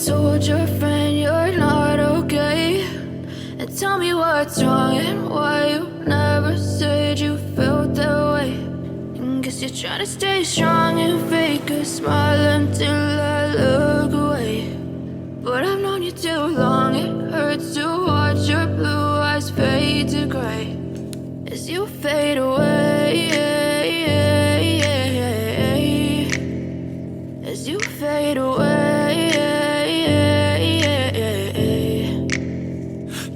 told your friend you're not okay? And tell me what's wrong and why you never said you felt that way. And guess you're trying to stay strong and fake a smile until I look away. But I've known you too long, it hurts to watch your blue eyes fade to gray as you fade away, as you fade away.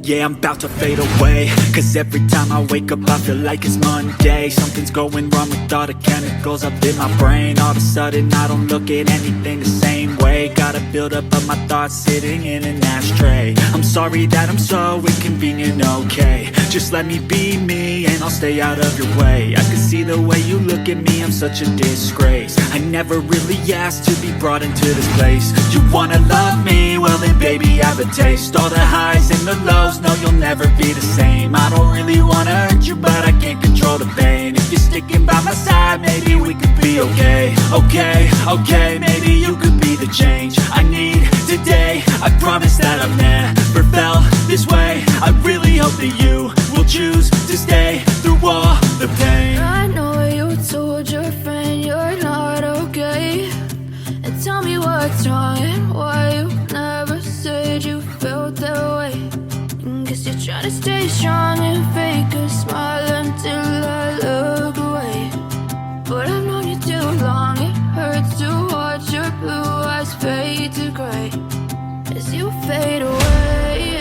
Yeah, I'm about to fade away, cause every time I wake up I feel like it's Monday. Something's going wrong with all the chemicals up in my brain. All of a sudden I don't look at anything the same way. Got a buildup of my thoughts sitting in an ashtray. I'm sorry that I'm so inconvenient, okay? Just let me be me and I'll stay out of your way. I can see the way you look at me, I'm such a disgrace. I never really asked to be brought into this place. You wanna love me? Well then baby I have a taste. All the highs and the lows, no you'll never be the same. I don't really wanna hurt you but I can't control the pain. If you're sticking by my side maybe we could be okay. Okay, maybe you could be the change I need today. I promise that I've never felt this way. I really hope that you will choose to stay through all the pain. I know you told your friend you're not okay. And tell me what's wrong and why you never said you felt that way. And guess you're trying to stay strong and fake a smile until I look away. But I've known you too long, it hurts to watch your blue eyes fade to gray as you fade away,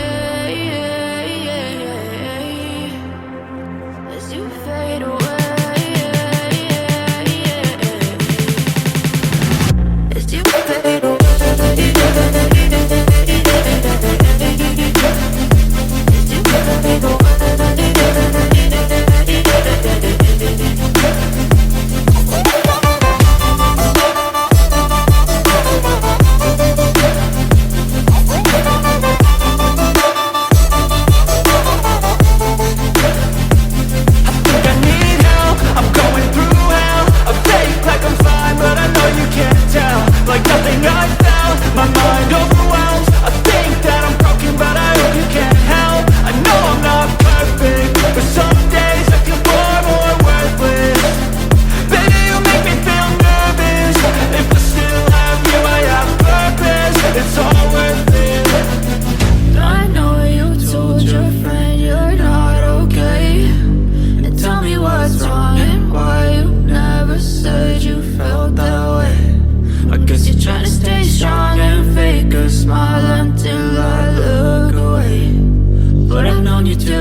as you fade away, as you fade away. Smile until I look away. But I've known you too